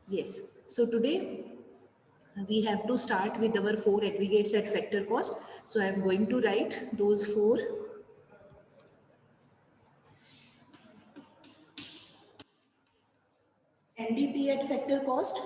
Yes. So today we have to start with our 4 aggregates at factor cost. So I am going to write those 4 NDP at factor cost.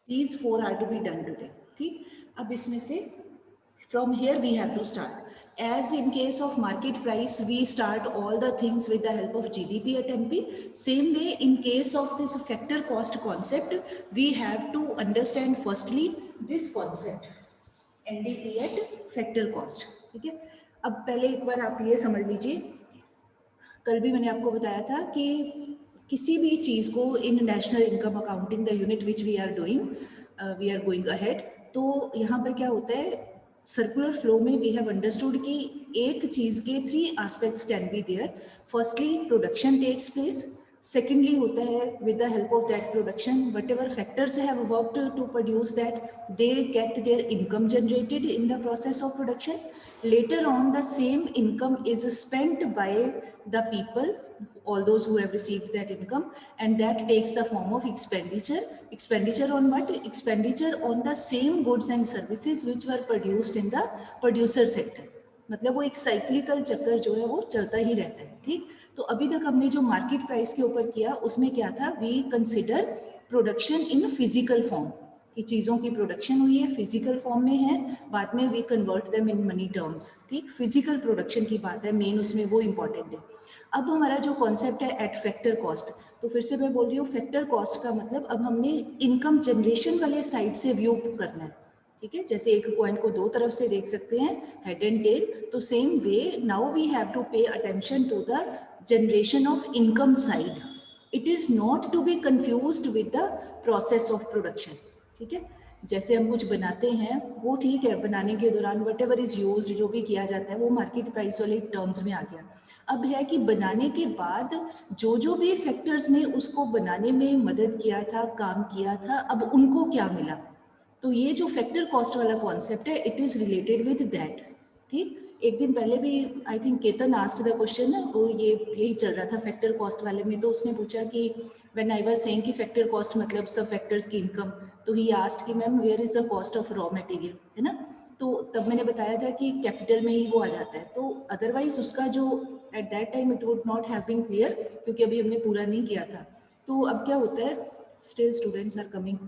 These 4 are to be done today. ठीक, अब इसमें से from here we have to start. As in case of market price, we start all the things with the help of GDP at MP. Same way, in case of this factor cost concept, we have to understand firstly this concept, NDP at factor cost. ठीक है, अब पहले एक बार आप ये समझ लीजिए, कल भी मैंने आपको बताया था कि किसी भी चीज़ को in national income accounting the unit which we are going ahead, तो यहाँ पर क्या होता है, सर्कुलर फ्लो में वी हैव अंडरस्टूड कि एक चीज़ के 3 aspects can be there. Firstly production takes place. Secondly होता है with the help of that production, whatever factors have worked to produce that, they get their income generated in the process of production. Later on, the same income is spent by the people, all those who have received that income, and that takes the form of expenditure. Expenditure on what? Expenditure on the same goods and services which were produced in the producer sector. मतलब वो एक cyclical चक्कर जो है वो चलता ही रहता है. ठीक, तो अभी तक हमने जो मार्केट प्राइस के ऊपर किया उसमें क्या था, we consider production in physical form, कि चीज़ों की प्रोडक्शन हुई है फिजिकल फॉर्म में है, बाद में we convert them in money terms. ठीक, फिजिकल प्रोडक्शन की बात है मेन, उसमें वो इंपॉर्टेंट है. अब हमारा जो कॉन्सेप्ट है एट फैक्टर कॉस्ट, तो फिर से मैं बोल रही हूँ फैक्टर कॉस्ट का मतलब अब हमने इनकम जनरेशन वाले साइड से व्यू करना है. ठीक है, जैसे एक कॉइन को 2 तरफ से देख सकते हैं, हेड एंड टेल, तो same way now we have to pay attention to the generation of income side. It is not to be confused with the process of production. ठीक है, जैसे हम कुछ बनाते हैं वो ठीक है, बनाने के दौरान वट एवर इज यूज, जो भी किया जाता है वो मार्केट प्राइस वाले टर्म्स में आ गया. अब है कि बनाने के बाद जो भी फैक्टर्स ने उसको बनाने में मदद किया था, काम किया था, अब उनको क्या मिला. तो ये जो फैक्टर कॉस्ट वाला कॉन्सेप्ट है, it is related with that. ठीक, एक दिन पहले भी I think Ketan asked the question, वो यही चल रहा था फैक्टर कॉस्ट वाले में. तो उसने पूछा कि व्हेन आई वाज सेइंग कि फैक्टर कॉस्ट मतलब सब फैक्टर्स की इनकम, तो ही आस्क्ड कि ma'am where is the cost of raw material, है ना. तो तब मैंने बताया था कि कैपिटल में ही वो आ जाता है. तो अदरवाइज उसका जो at that time it would not have been clear, क्योंकि अभी हमने पूरा नहीं किया था. तो अब क्या होता है, स्टिल स्टूडेंट्स आर कमिंग.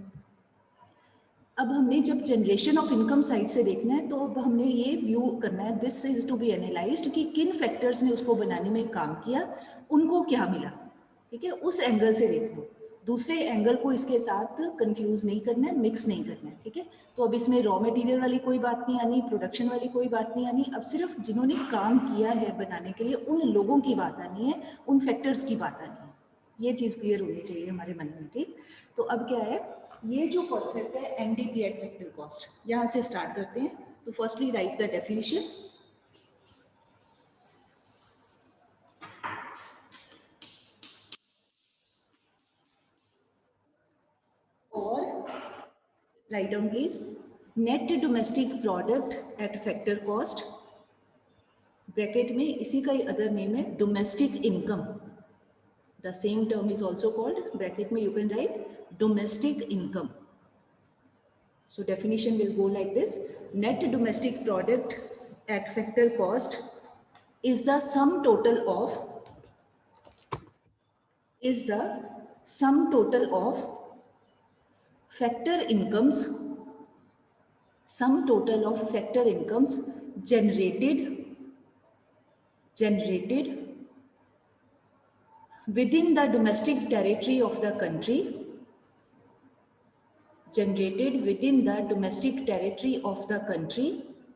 अब हमने जब जनरेशन ऑफ इनकम साइड से देखना है, तो अब हमने ये व्यू करना है, this is to be analysed कि किन फैक्टर्स ने उसको बनाने में काम किया, उनको क्या मिला. ठीक है, उस एंगल से देखना, दूसरे एंगल को इसके साथ कंफ्यूज नहीं करना है, मिक्स नहीं करना है. ठीक है, तो अब इसमें रॉ मटेरियल वाली कोई बात नहीं आनी, प्रोडक्शन वाली कोई बात नहीं आनी, अब सिर्फ जिन्होंने काम किया है बनाने के लिए उन लोगों की बात आनी है, उन फैक्टर्स की बात आनी है. ये चीज़ क्लियर होनी चाहिए हमारे मन में. ठीक, तो अब क्या है, ये जो कॉन्सेप्ट है एनडीपी एट फैक्टर कॉस्ट, यहाँ से स्टार्ट करते हैं. तो फर्स्टली राइट द डेफिनेशन. और write down please, net domestic product at factor cost, bracket में इसी का ही अदर नेम है domestic income. The same term is also called, bracket में you can write domestic income. So definition will go like this: net domestic product at factor cost is the sum total of factor incomes, sum total of factor incomes generated within the domestic territory of the country,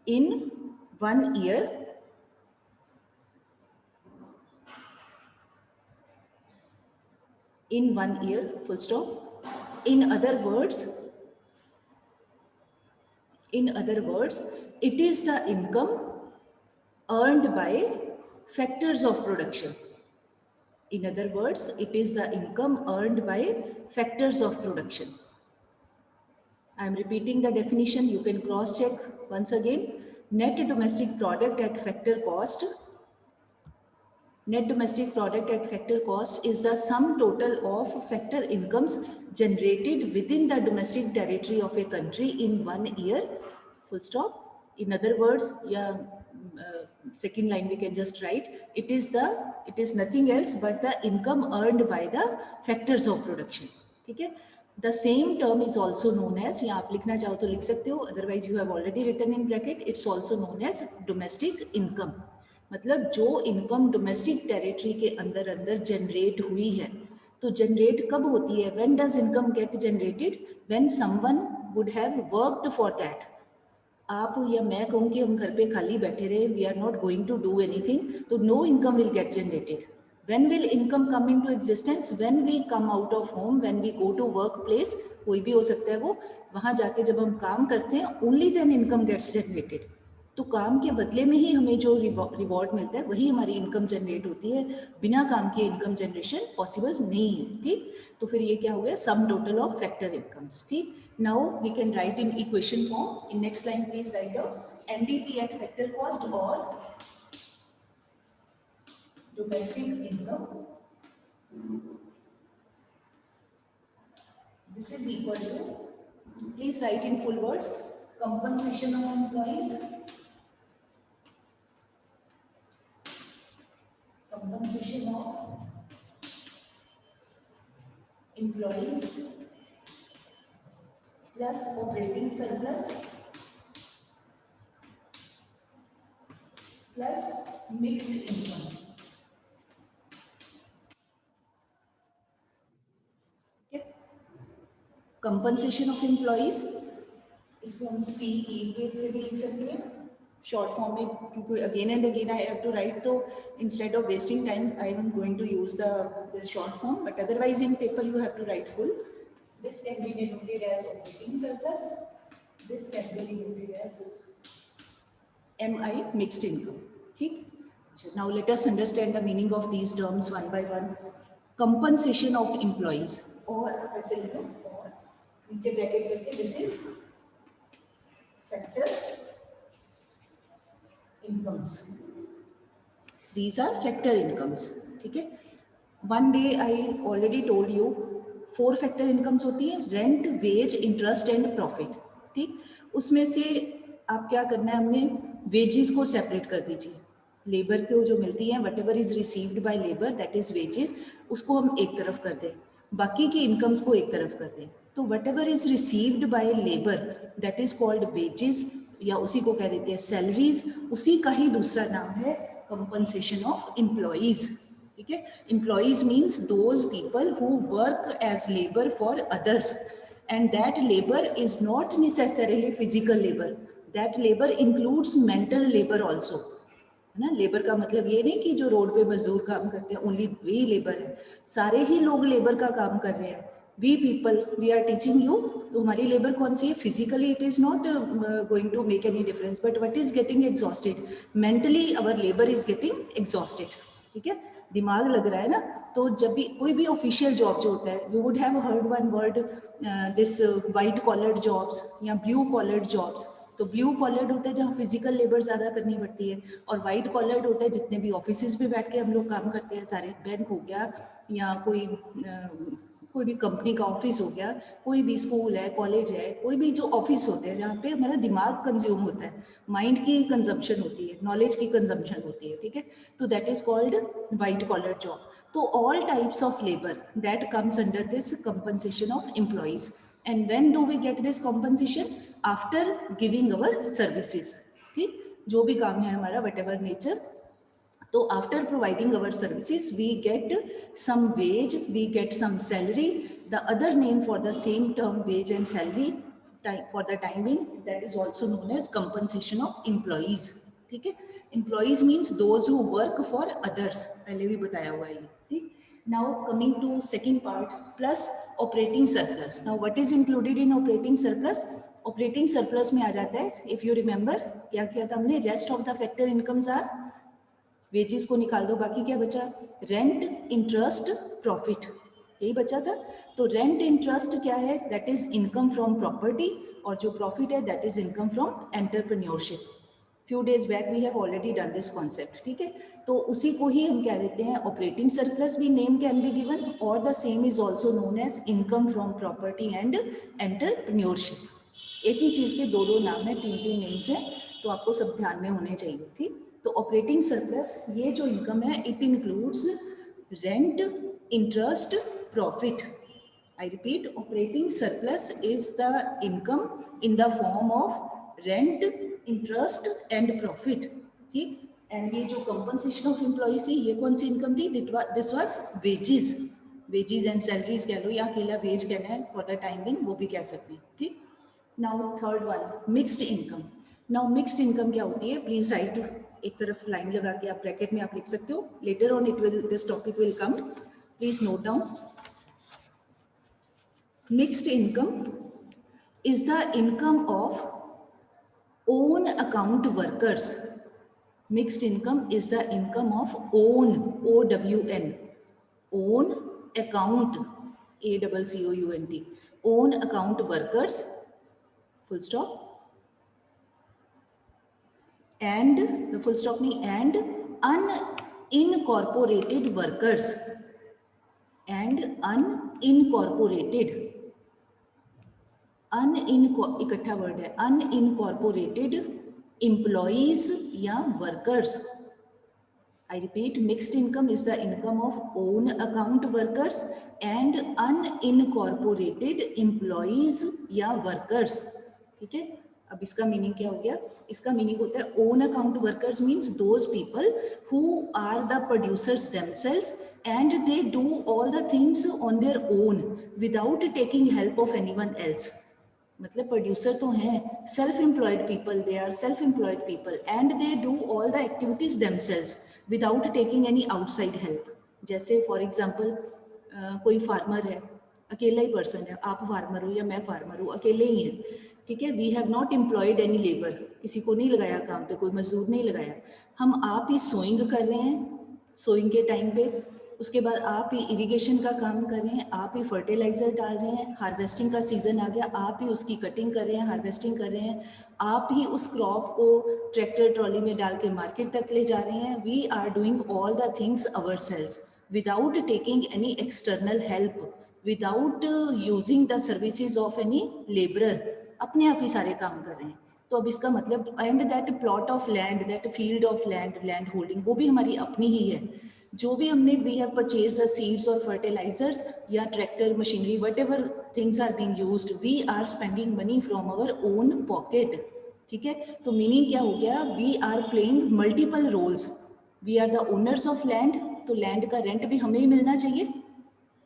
in 1 year full stop. In other words, it is the income earned by factors of production. In other words, it is the income earned by factors of production. I am repeating the definition. You can cross check once again. Net domestic product at factor cost. Net domestic product at factor cost is the sum total of factor incomes generated within the domestic territory of a country in 1 year. Full stop. In other words, yeah, second line we can just write. It is nothing else but the income earned by the factors of production. Okay. The same term is also known as, या आप लिखना चाहो तो लिख सकते हो, otherwise you have already written in bracket, it's also known as domestic income. मतलब जो इनकम डोमेस्टिक टेरिटरी के अंदर अंदर जनरेट हुई है, तो जनरेट कब होती है? When does income get generated? When someone would have worked for that. आप या मैं कहूँ कि हम घर पे खाली बैठे रहे, we are not going to do anything, तो no income will get generated. When will income come into existence? When we come out of home, when we go to workplace, कोई भी हो सकता है वो, वहाँ जाके जब हम काम करते हैं, only then income gets generated. तो काम के बदले में ही हमें जो रिवॉर्ड मिलता है वही हमारी इनकम जनरेट होती है. बिना काम के इनकम जनरेशन पॉसिबल नहीं है. ठीक, तो फिर ये क्या हो गया? Sum total of factor incomes. ठीक, now we can write in equation form. In next line please write down NDP at factor cost और domestic income. This is equal to, please write in full words, compensation of employees, compensation of employees plus operating surplus plus mixed income. Compensation of employees, इसको हम CE base से भी लिख सकते हैं short form में, क्योंकि again and again I have to write, तो instead of wasting time I am going to use this short form, but otherwise in paper you have to write full. This can be denoted as operating surplus, this can be denoted as MI mixed income. ठीक, now let us understand the meaning of these terms one by one. Compensation of employees, और ऐसे लिखो, नीचे bracket करके, this is factor incomes. These are factor incomes. ठीक है, one day I already told you 4 factor incomes होती है, rent, wage, interest and profit. ठीक, उसमें से आप क्या करना है, हमने वेजेस को सेपरेट कर दीजिए. लेबर को जो मिलती है, what ever is received by labour, that is wages, उसको हम एक तरफ कर दें, बाकी की इनकम्स को एक तरफ कर दें. तो what ever is received by labour that is called wages, या उसी को कह देते हैं सैलरीज. उसी का ही दूसरा नाम है कंपनसेशन ऑफ एम्प्लॉइज. ठीक है, employees means those people who work as labour for others, and that labour is not necessarily physical labour, that labour includes mental labour also. है ना, लेबर का मतलब ये नहीं कि जो रोड पे मजदूर काम करते हैं ओनली वही लेबर है, सारे ही लोग लेबर का काम कर रहे हैं. We people, we are teaching you, तो हमारी लेबर कौन सी है? Physically it is not going to make any difference, but what is getting exhausted? Mentally our labour is getting exhausted. ठीक है, दिमाग लग रहा है ना. तो जब भी कोई भी ऑफिशियल जॉब जो होता है, you would have heard one word, this white collared jobs या ब्लू कॉलर्ड जॉब्स. तो ब्लू कॉलर्ड होता है जहाँ फिजिकल लेबर ज़्यादा करनी पड़ती है, और वाइट कॉलर्ड होता है जितने भी ऑफिस में बैठ के हम लोग काम करते हैं, सारे बैंक हो गया या कोई भी कंपनी का ऑफिस हो गया, कोई भी स्कूल है, कॉलेज है, कोई भी जो ऑफिस होते हैं जहाँ पे हमारा दिमाग कंज्यूम होता है, माइंड की कंजम्पशन होती है, नॉलेज की कंजम्पशन होती है. ठीक है, तो that is called white collar job. तो all types of labour that comes under this compensation of employees. And when do we get this compensation? After giving our services. ठीक, जो भी काम है हमारा whatever nature, तो after providing our services we get some wage, we get some salary. The other name for the same term wage and salary for the time being, that is also known as compensation of employees. ठीक है, employees means those who work for others, पहले भी बताया हुआ है. ठीक, now coming to second part, plus operating surplus. Now what is included in operating surplus? Operating surplus में आ जाता है, if you remember क्या किया था हमने, rest of the factor incomes are wages को निकाल दो, बाकी क्या बचा, रेंट, इंटरेस्ट, प्रॉफिट, यही बचा था। तो रेंट इंटरेस्ट क्या है, that is income from property, और जो प्रॉफिट है that is income from entrepreneurship. Few days back we have already done this concept, ठीक है। तो उसी को ही हम कह देते हैं ऑपरेटिंग सरप्लस, भी नेम कैन बी गिवन, और the same is also known as income from property and entrepreneurship. एक ही चीज के दो दो नाम है, तीन तीन नेम्स हैं, तो आपको सब ध्यान में होने चाहिए, ठीक। तो ऑपरेटिंग सरप्लस, ये जो इनकम है it includes rent, interest, profit. I repeat, operating surplus is the income in the form of rent, interest and profit, ठीक। एंड ये जो compensation of employees थी, ये कौन सी इनकम थी, this was wages, wages and salaries कह लो, या अकेला वेज कहना है for the time being, वो भी कह सकते हैं, ठीक। Now third one, mixed income. Now mixed income क्या होती है, प्लीज राइट, एक तरफ लाइन लगा के आप ब्रैकेट में आप लिख सकते हो, later on it will, this topic will come, please note down. Mixed income is the income of own account workers. Mixed income is the income of own, OWN, own account, ACCOUNT, own account workers, full stop, and full stop nahi, and unincorporated workers, and unincorporated, इकट्ठा word है, unincorporated employees या workers. I repeat, mixed income is the income of own account workers and unincorporated employees या workers, ठीक है। अब इसका meaning क्या हो गया, इसका मीनिंग होता है own account workers means those people who are the producers themselves and they do all the things on their own without taking help of anyone else. मतलब प्रोड्यूसर तो हैं, self employed people, they are self employed people and they do all the activities themselves without taking any outside help. जैसे for example कोई farmer है, अकेला ही person है, आप farmer हो या मैं फार्मर हूँ, अकेले ही हैं, ठीक है। We have not employed any labour, किसी को नहीं लगाया काम पे, कोई मजदूर नहीं लगाया, हम आप ही सोइंग कर रहे हैं सोइंग के टाइम पे, उसके बाद आप ही इरिगेशन का काम कर रहे हैं, आप ही फर्टिलाइजर डाल रहे हैं, हार्वेस्टिंग का सीजन आ गया, आप ही उसकी कटिंग कर रहे हैं, हार्वेस्टिंग कर रहे हैं, आप ही उस क्रॉप को ट्रैक्टर ट्रॉली में डाल के मार्केट तक ले जा रहे हैं। We are doing all the things ourselves without taking any external help, without using the services of any labourer, अपने आप ही सारे काम कर रहे हैं। तो अब इसका मतलब, and that plot of land, that field of land, land holding, वो भी हमारी अपनी ही है। जो भी हमने, we have purchase the seeds और फर्टिलाइजर्स या tractor machinery, whatever things are being used, we are spending money from our own pocket, ठीक है। तो मीनिंग क्या हो गया, we are playing multiple roles, we are the owners of land, तो land का रेंट भी हमें ही मिलना चाहिए,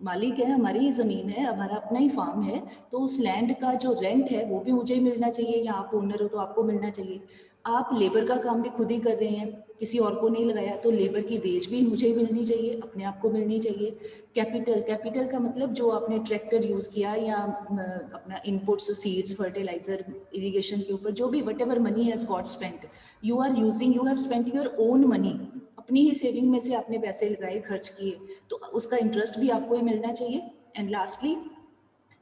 मालिक है, हमारी ही ज़मीन है, हमारा अपना ही फार्म है, तो उस लैंड का जो रेंट है वो भी मुझे ही मिलना चाहिए, या आप ओनर हो तो आपको मिलना चाहिए। आप लेबर का काम भी खुद ही कर रहे हैं, किसी और को नहीं लगाया, तो लेबर की वेज भी मुझे ही मिलनी चाहिए, अपने आप को मिलनी चाहिए। कैपिटल, कैपिटल का मतलब जो आपने ट्रैक्टर यूज़ किया या अपना इनपुट्स, सीड्स, फर्टिलाइजर, इरिगेशन के ऊपर जो भी whatever money has got spent, you are using, you have spent your own money, अपनी ही सेविंग में से आपने पैसे लगाए, खर्च किए, तो उसका इंटरेस्ट भी आपको ही मिलना चाहिए। And lastly,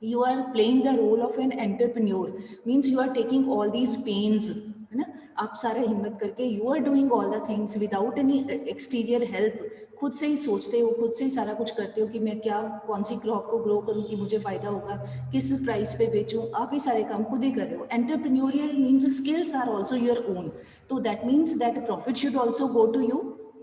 you are playing the role of an entrepreneur, means you are taking all these pains, है ना, आप सारा हिम्मत करके you are doing all the things without any exterior help, खुद से ही सोचते हो, खुद से ही सारा कुछ करते हो कि मैं क्या, कौन सी क्रॉप को ग्रो करूं कि मुझे फायदा होगा, किस प्राइस पे बेचूं, आप ही सारे काम खुद ही कर रहे हो। Entrepreneurial means skills are also your own, तो that means that profit should also go to you.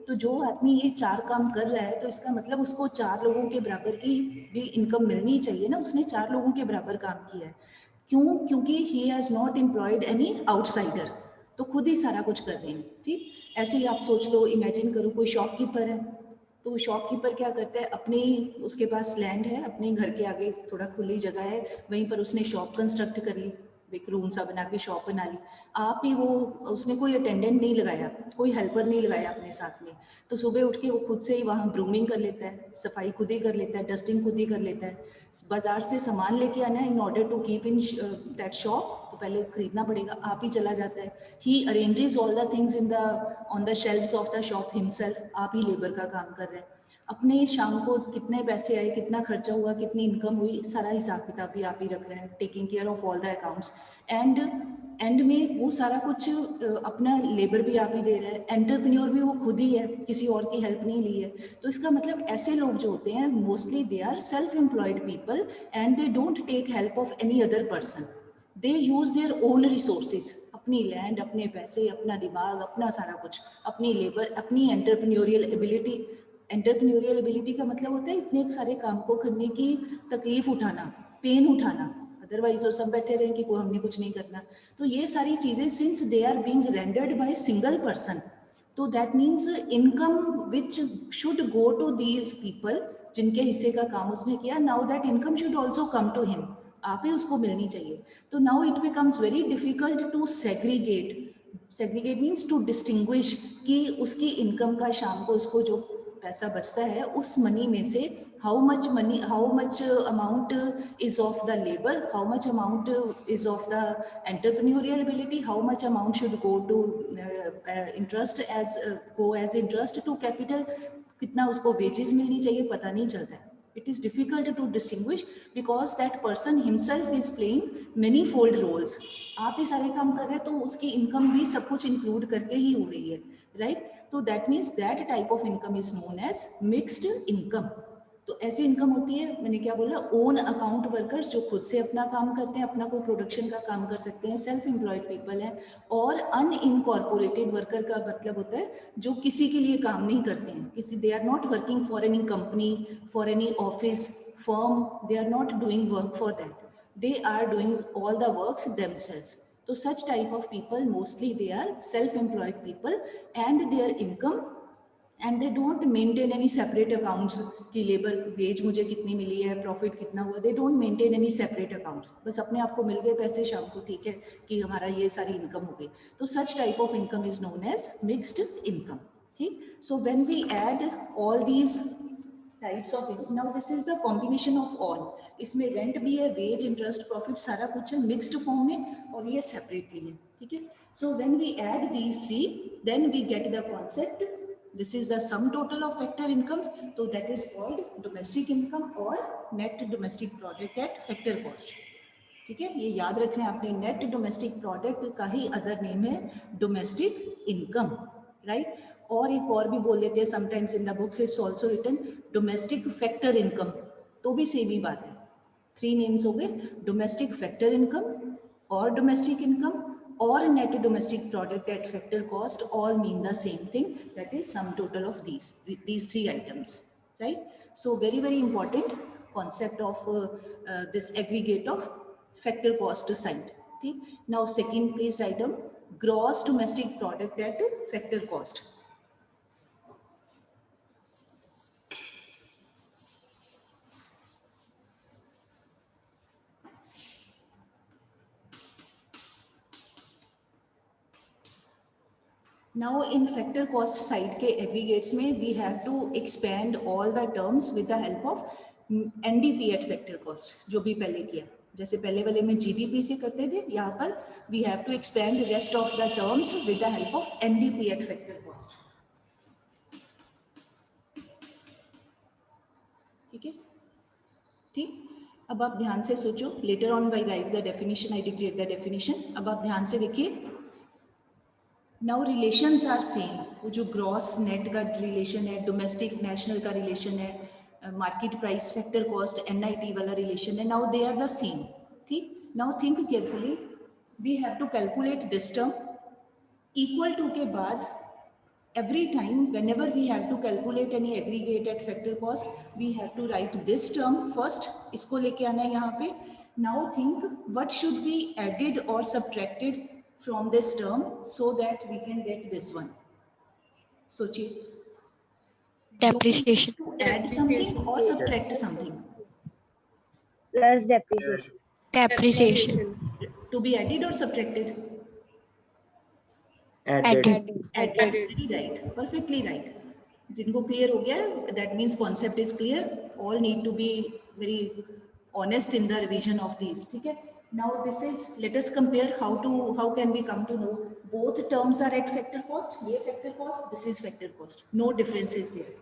तो जो आदमी ये चार काम कर रहा है, तो इसका मतलब उसको चार लोगों के बराबर की भी इनकम मिलनी चाहिए ना, उसने चार लोगों के बराबर काम किया है। क्यों? क्योंकि he has not employed any outsider, तो खुद ही सारा कुछ कर रहे हैं, ठीक। ऐसे ही आप सोच लो, इमेजिन करो कोई शॉपकीपर है, तो वो शॉपकीपर क्या करता है, अपने, उसके पास लैंड है, अपने घर के आगे थोड़ा खुली जगह है, वहीं पर उसने शॉप कंस्ट्रक्ट कर ली, एक रूम सा बना के शॉप बना ली, आप ही वो, उसने कोई अटेंडेंट नहीं लगाया, कोई हेल्पर नहीं लगाया अपने साथ में, तो सुबह उठ के वो खुद से ही वहाँ ब्रूमिंग कर लेता है, सफाई खुद ही कर लेता है, डस्टिंग खुद ही कर लेता है। बाजार से सामान लेके आना है, in order to keep in that shop, तो पहले खरीदना पड़ेगा, आप ही चला जाता है। He arranges all the things in the on the shelves of the shop himself, आप ही लेबर का काम कर रहे हैं। अपने शाम को कितने पैसे आए, कितना खर्चा हुआ, कितनी इनकम हुई, सारा हिसाब किताब भी आप ही रख रहे हैं, taking care of all the accounts. And में वो सारा कुछ अपना लेबर भी आप ही दे रहा है, एंटरप्रेन्योर भी वो खुद ही है, किसी और की हेल्प नहीं ली है। तो इसका मतलब ऐसे लोग जो होते हैं mostly they are self employed people and they don't take help of any other person, they use their own resources, अपनी लैंड, अपने पैसे, अपना दिमाग, अपना सारा कुछ, अपनी लेबर, अपनी एंटरप्रेन्योरियल एबिलिटी। एंटरप्रेन्योरियल एबिलिटी का मतलब होता है इतने सारे काम को करने की तकलीफ उठाना, पेन उठाना, अदरवाइज तो सब बैठे रहें कि कोई हमने कुछ नहीं करना। तो ये सारी चीजें since they are being rendered by single person, तो that means income which should go to these people, जिनके हिस्से का काम उसने किया, now that income should also come to him, आप ही उसको मिलनी चाहिए। तो now it becomes very difficult to segregate, segregate means to distinguish, कि उसकी इनकम का शाम को उसको जो पैसा बचता है उस मनी में से how much money, how much amount is of the labor, how much amount is of the entrepreneurial ability, how much amount should go to interest as go as interest to capital, कितना उसको wages मिलनी चाहिए, पता नहीं चलता है। It is difficult to distinguish because that person himself is playing many-fold roles. आप ही सारे काम कर रहे हैं तो उसकी इनकम भी सब कुछ इंक्लूड करके ही हो रही है, राइट? तो that means that type of income is known as mixed income. तो ऐसी इनकम होती है, मैंने क्या बोला, ओन अकाउंट वर्कर्स जो खुद से अपना काम करते हैं, अपना कोई प्रोडक्शन का काम कर सकते हैं, सेल्फ एम्प्लॉयड पीपल हैं। और अनइनकॉर्पोरेटेड वर्कर का मतलब होता है जो किसी के लिए काम नहीं करते हैं, किसी, they are not working for any company, for any office firm, they are not doing work for that, they are doing all the works themselves. So such type of people mostly they are self-employed people and their income, and they don't maintain any separate accounts कि labour veg मुझे कितनी मिली है, profit कितना हुआ, they don't maintain any separate accounts, बस अपने आप को मिल गए पैसे शाम को, ठीक है कि हमारा ये सारी इनकम हो गई। तो such type of income is known as mixed income, ठीक। So when we add all these types of income, now this is the combination of all, इसमें रेंट भी है, वेज, इंटरेस्ट, प्रॉफिट, सारा कुछ है मिक्स्ड फॉर्म में, और ये सेपरेटली है, ठीक है। So when we add these three then we get the concept, this is the sum total of factor incomes, तो that is called domestic income और net domestic product at factor cost, ठीक है। ये याद रखना है आपने, नेट डोमेस्टिक प्रोडक्ट का ही अदर नेम है डोमेस्टिक इनकम, राइट। और एक और भी बोल देते हैं sometimes in the books it's also written domestic factor income, तो भी सेम ही बात है। थ्री नेम्स हो गए, डोमेस्टिक फैक्टर इनकम और डोमेस्टिक इनकम और net domestic product at factor cost, all mean the same thing, that is some total of these three items, right? So very very important concept of this aggregate of factor cost side, ठीक। Now second please write down gross domestic product at factor cost. Now in factor cost side के aggregates में we have to expand all the terms with the help of NDP at factor cost, जो भी पहले किया, जैसे पहले वाले में GDP से करते थे, यहाँ पर we have to expand rest of the terms with the help of NDP at factor cost, ठीक है, ठीक। अब आप ध्यान से सोचो, later on by write the definition, I declare the definition। अब आप ध्यान से देखिए, नाउ रिलेशंस आर सेम, वो जो ग्रॉस नेट का रिलेशन है, डोमेस्टिक नेशनल का रिलेशन है, market price factor cost NIT वाला रिलेशन है, now they are the same, ठीक। Now think carefully, we have to calculate this term, equal to के बाद every time whenever we have to calculate any aggregate at factor cost we have to write this term first, इसको लेके आना है यहाँ पे। now think what should be added or subtracted from this term so that we can get this one, सोचिए, Depreciation. to add something or subtract something, Plus depreciation. Depreciation. To be added or subtracted? Added. Very right, perfectly right. जिनको clear हो गया, that means concept is clear. All need to be very honest in the revision of these. ठीक है? Now this is, let us compare how can we come to know both terms are at factor cost. ये factor cost, this is factor cost. No difference is there.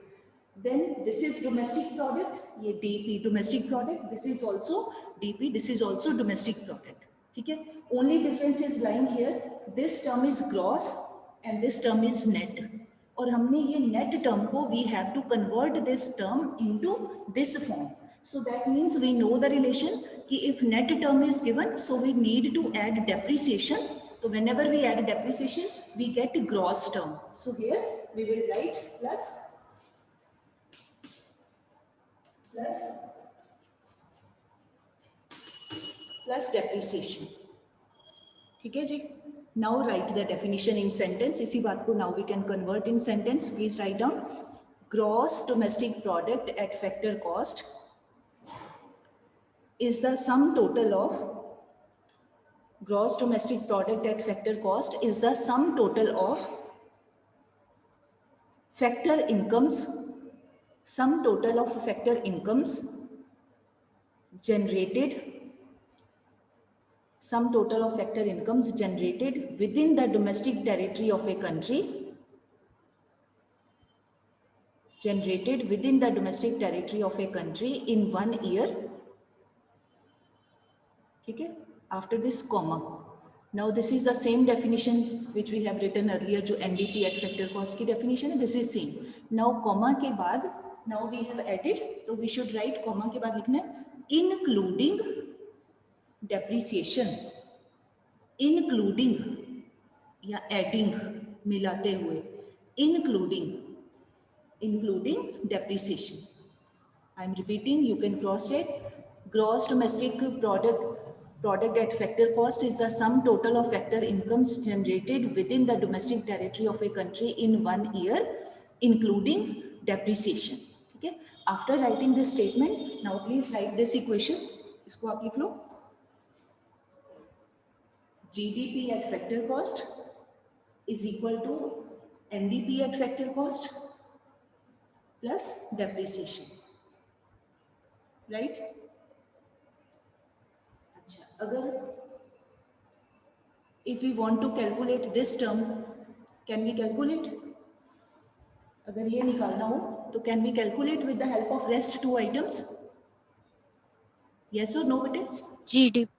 Then this is domestic product, ये DP domestic product. This is also DP. This is also domestic product. ठीक है? Only difference is lying here. This term is gross and this term is net. और हमने ये net term को we have to convert this term into this form. So that means we know the relation कि if net term is given, so we need to add depreciation. So whenever we add depreciation, we get gross term. So here we will write plus depreciation. ठीक है जी? Now write the definition in sentence. इसी बात को now we can convert in sentence. Please write down. Gross domestic product at factor cost is the sum total of gross domestic product at factor cost is the sum total of factor incomes, sum total of factor incomes generated, sum total of factor incomes generated within the domestic territory of a country, generated within the domestic territory of a country in 1 year. ठीक है? After this comma. Now this is the same definition which we have written earlier, जो NDP at factor cost की definition है. This is same. Now comma के बाद, now we have added, तो we should write comma के बाद लिखना है including depreciation, including या adding मिलाते हुए, including depreciation. I am repeating, you can cross check. Gross domestic product at factor cost is the sum total of factor incomes generated within the domestic territory of a country in 1 year, including depreciation. Okay? After writing this statement, now please write this equation. इसको आप लिख लो. GDP at factor cost is equal to NDP at factor cost plus depreciation. Right? अच्छा, अगर if we want to calculate this term, can we calculate? अगर ये निकालना हो तो can we calculate with the help of rest two items? Yes or no बेटे? GDP.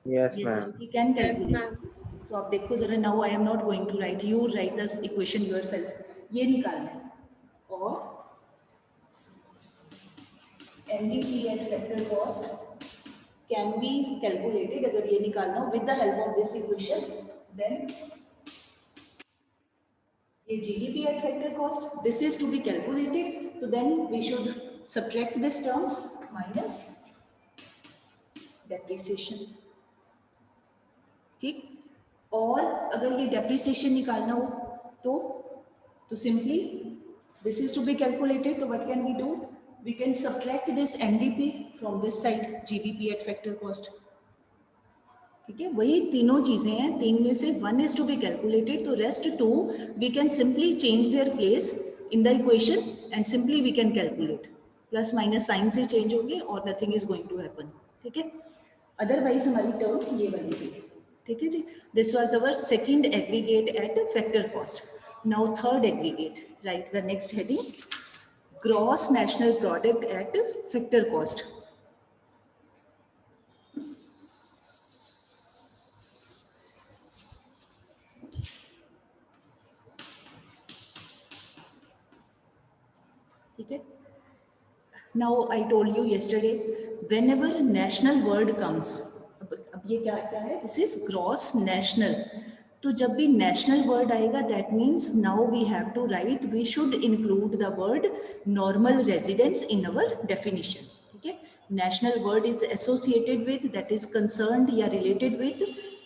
Yes, Yes, ma'am. we can calculate. तो आप देखो जरा, now I am not going to write. You write this equation yourself. ये निकालना है और NDP at factor cost can be calculated. अगर ये निकालना हो with the help of this equation, then ये GDP at factor cost, this is to be calculated. So then we should subtract this term minus depreciation. ठीक? और अगर ये depreciation निकालना हो तो simply this is to be calculated. So what can we do? We can subtract this NDP from this side, GDP at factor cost. ठीक है? वही तीनों चीजें हैं, तीन में से one is to be calculated, तो rest two we can simply change their place in the equation and simply we can calculate. Plus minus sign से change होंगे और nothing is going to happen. ठीक है? Otherwise हमारी term ये बनेगी. ठीक है जी? This was our second aggregate at factor cost. Now third aggregate. Write the next heading. Gross national product at factor cost. ठीक है? Now I told you yesterday, whenever national word comes, अब ये क्या है? This is gross national. तो जब भी national word आएगा, that means now we have to write, we should include the word normal residence in our definition. ठीक है? National word is associated with, that is concerned या related with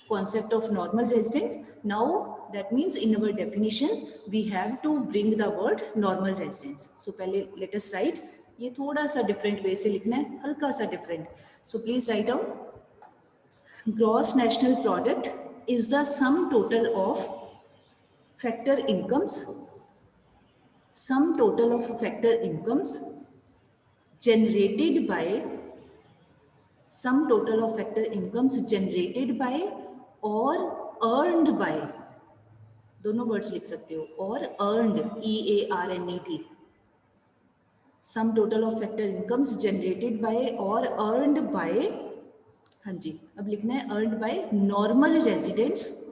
concept of normal residence. Now that means in our definition we have to bring the word normal residence. So पहले let us write, ये थोड़ा सा different way से लिखना है, हल्का सा different. So please write down gross national product is the sum total of factor incomes, generated by or earned by, दोनों वर्ड्स लिख सकते हो, और earned, EARNED, sum total of factor incomes generated by or earned by, हाँ जी, अब लिखना है earned by normal residents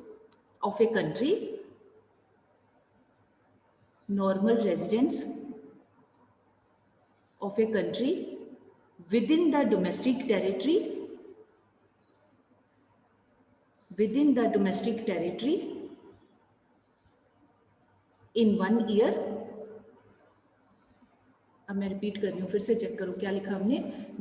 of a country, within the domestic territory in 1 year. अब मैं रिपीट कर रही हूँ, फिर से चेक करो क्या लिखा हमने.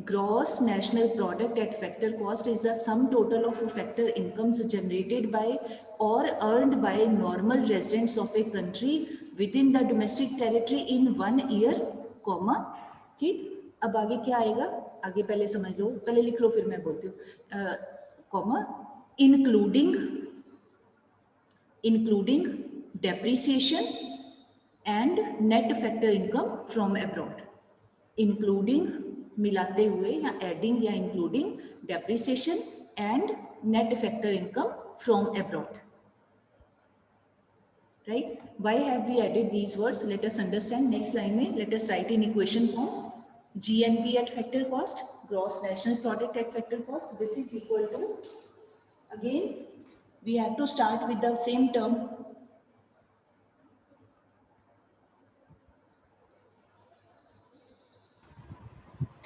Gross national product at factor cost is the sum total of factor incomes generated by और earned by normal residents of a country within the domestic territory in 1 year, comma. ठीक, अब आगे क्या आएगा, आगे पहले समझ लो, पहले लिख लो फिर मैं बोलती हूँ. Comma, including depreciation and net factor income from abroad, including, मिलाते हुए या adding या including depreciation and net factor income from abroad. Right? Why have we added these words? Let us understand. Next line में let us write in equation form. GNP at factor cost, gross national product at factor cost. This is equal to, again we have to start with the same term.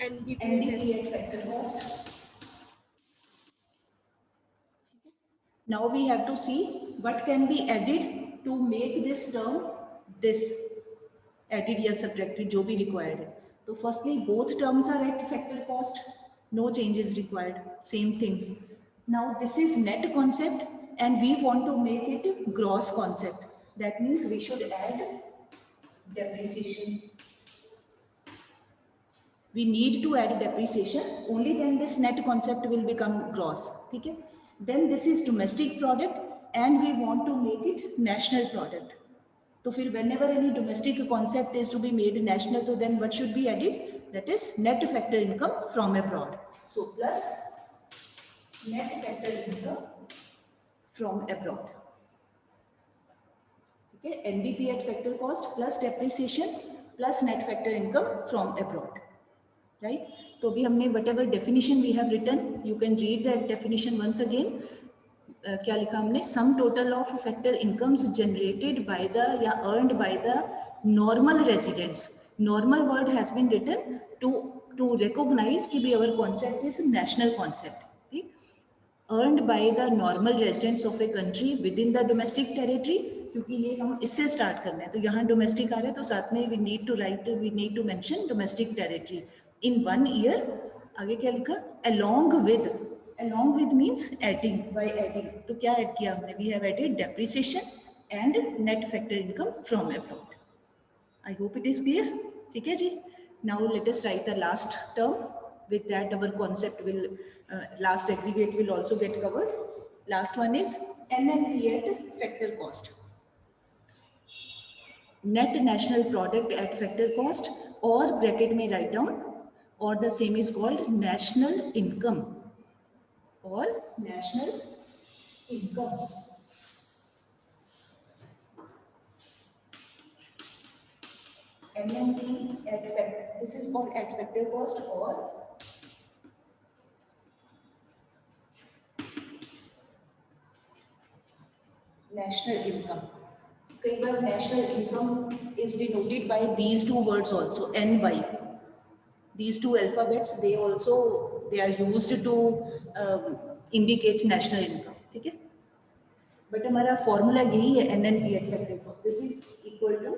NDP at factor cost. Now we have to see what can be added to make this term this, added या subtracted जो भी required है. So firstly both terms are at factor cost, no changes required, same things. Now this is net concept and we want to make it gross concept. That means we should add depreciation. We need to add depreciation, only then this net concept will become gross. Okay? Then this is domestic product and we want to make it national product. So whenever any domestic concept is to be made national, so then what should be added? That is net factor income from abroad. So plus net factor income from abroad. Okay, NDP at factor cost plus depreciation plus net factor income from abroad. Right? तो अभी हमने whatever definition we have written, you can read that definition once again. क्या लिखा हमने? Sum total of factor incomes generated by the या earned by the normal residents. Normal word has been written to recognize कि भी our concept is national concept. ठीक? Earned by the normal residents of a country within the domestic territory. क्योंकि ये हम इससे start करना है, तो यहाँ डोमेस्टिक आ रहा है तो साथ में we need to mention domestic territory in 1 year. आगे क्या लिखा? along with means adding, by adding. तो क्या ऐड किया हमने? We have added depreciation and net factor income from abroad. I hope it is clear. ठीक है जी. Now let us write the last term. With that our concept will, last aggregate will also get covered. Last one is NNP at factor cost. Net national product at factor cost, or bracket में write down, or the same is called national income or national income. NNP at factor, this is called at factor cost or national income. कई बार national income is denoted by these two words also, NY. These two alphabets, they are used to indicate national income. ठीक है? But हमारा formula यही है, NNP at factor cost. This is equal to,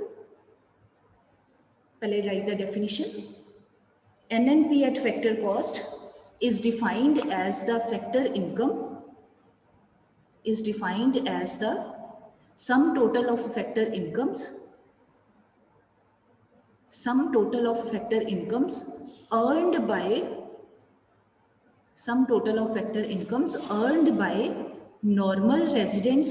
पहले write the definition. NNP at factor cost is defined as the factor income, is defined as the sum total of factor incomes, earned by sum total of factor incomes earned by normal residents,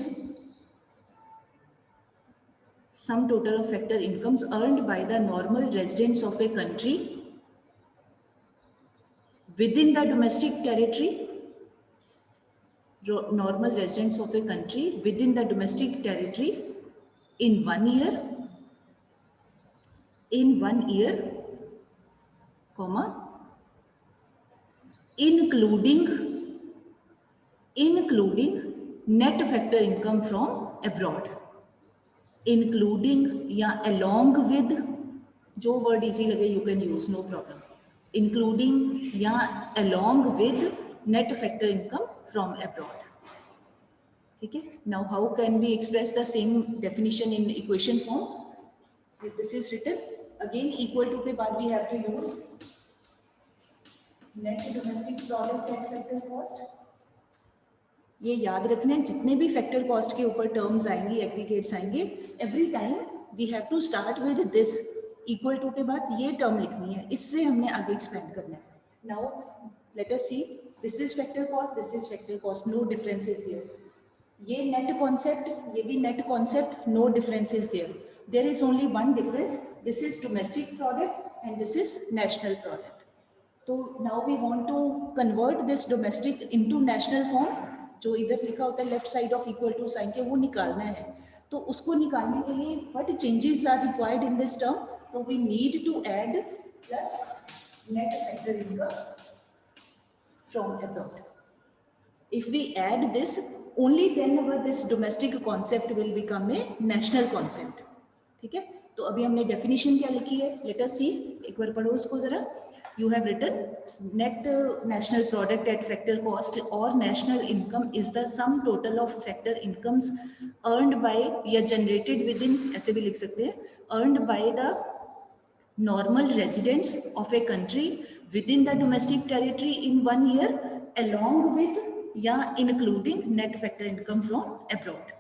sum total of factor incomes earned by the normal residents of a country within the domestic territory, normal residents of a country within the domestic territory in 1 year, comma, including net factor income from abroad, including या along with, जो word easy लगे you can use, no problem, including या along with net factor income from abroad. ठीक है? Now how can we express the same definition in equation form? If this is written again, equal to के बाद we have to use net domestic product at factor cost. ये याद रखना है, जितने भी फैक्टर कॉस्ट के ऊपर टर्म्स आएंगी, एग्रीगेट्स आएंगे, every time we have to start with this, equal to के बाद ये टर्म लिखनी है, इससे हमने आगे एक्सपेंड करना है. Now let us see, this is factor cost, this is factor cost, no differences there. ये नेट कॉन्सेप्ट, ये भी net concept, no differences there. There is only one difference, this is domestic product and this is national product. तो now we want to convert this domestic into national form. जो इधर लिखा होता है left side of equal to sign के, वो निकालना है. तो उसको निकालने के लिए what changes are required in this term? तो we need to add plus net factor income from abroad. If we add this, only then our this domestic concept will become a national concept. ठीक है? तो अभी हमने definition क्या लिखी है, late us सी, एक बार पढ़ो उसको जरा. You have written net national product at factor cost or national income is the sum total of factor incomes earned by या generated within, ऐसे भी लिख सकते हैं, earned by the normal residents of a country within the domestic territory in 1 year along with या including net factor income from abroad.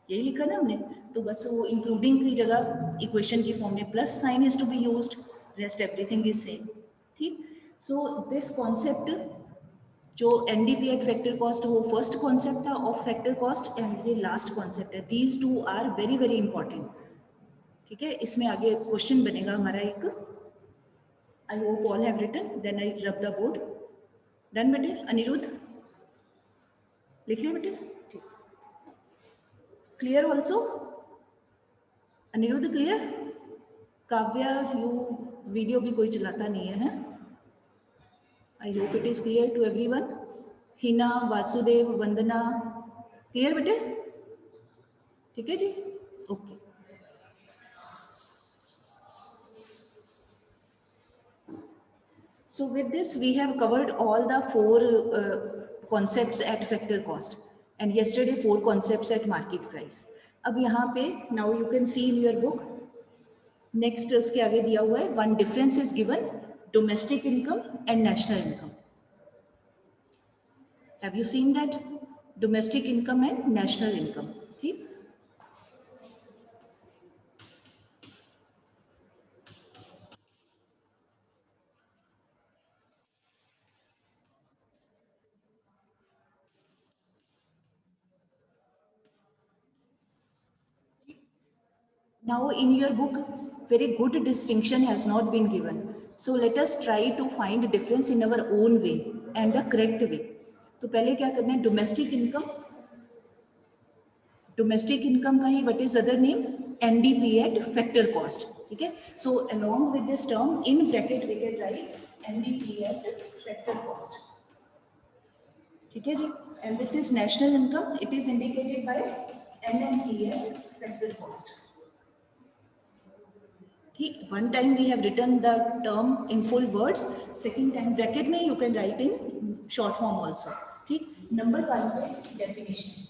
यही लिखा ना हमने. तो बस वो including की जगह इक्वेशन की फॉर्म में plus sign is to be used, rest everything is same. ठीक. सो दिस कॉन्सेप्ट जो एनडीपी एट फैक्टर कॉस्ट, वो फर्स्ट कॉन्सेप्ट था ऑफ फैक्टर कॉस्ट एंड ये लास्ट कॉन्सेप्ट है. These two are very very important. ठीक है? इसमें आगे क्वेश्चन बनेगा हमारा एक. I hope all have written, then I rub the board. Done बेटे? अनिरुद्ध लिख लिया बेटे? ठीक. Clear also? Aniruddh clear? Kavya, you video भी कोई चलाता नहीं है. I hope it is clear to everyone. Hina, Vasudev, Vandana, clear बेटे? ठीक है जी, okay. So with this we have covered all the 4 concepts at factor cost and yesterday 4 concepts at market price. अब यहाँ पे now you can see in your book, next उसके आगे दिया हुआ है one difference is given, domestic income and national income. Have you seen that? Domestic income and national income. ठीक. Now in your book, very good distinction has not been given. So let us try to find difference in our own way and the correct way. तो पहले क्या करना है, domestic income, domestic income का ही what is other name, NDP at factor cost. ठीक है? So along with this term in bracket we can write NDP at factor cost. ठीक है जी? And this is national income, it is indicated by NNP at factor cost. ठीक. One time we have written the term in full words, second time bracket में you can write in short form also. ठीक. Number 1 पे definition.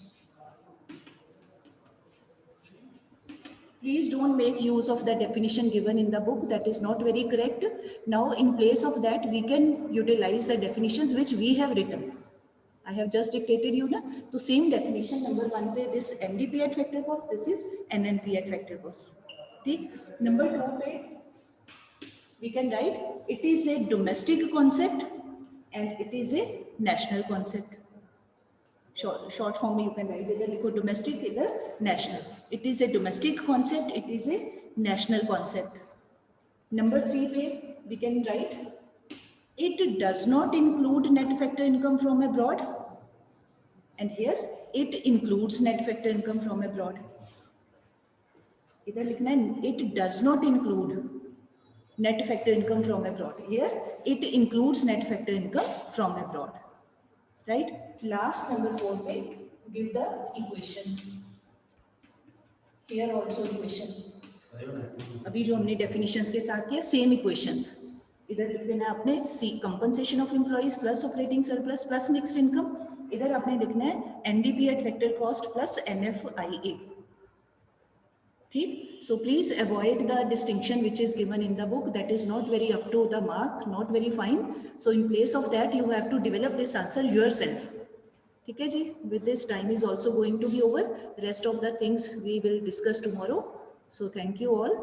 Please don't make use of the definition given in the book, that is not very correct. Now in place of that we can utilize the definitions which we have written. I have just dictated you na, to same definition. Number 1 पे this NDP at factor cost, this is NNP at factor cost. ठीक. Number 2 पे we can write it is a domestic concept and it is a national concept. Short form you can write either लिखो domestic either national. It is a domestic concept, it is a national concept. Number 3 पे we can write it does not include net factor income from abroad, and here it includes net factor income from abroad. इधर लिखना है it does not include net factor income from abroad. Here it includes net factor income from abroad. Right? Last number 4 पे give the equation. Here also equation. अभी जो हमने definitions के साथ किया same equations. इधर लिख देना आपने C compensation of employees plus operating surplus plus mixed income. इधर आपने लिखना है NDP at factor cost plus NFIA. ठीक? So please avoid the distinction which is given in the book, that is not very up to the mark, not very fine. So in place of that, you have to develop this answer yourself. ठीक है जी? With this, time is also going to be over. Rest of the things we will discuss tomorrow. So thank you all.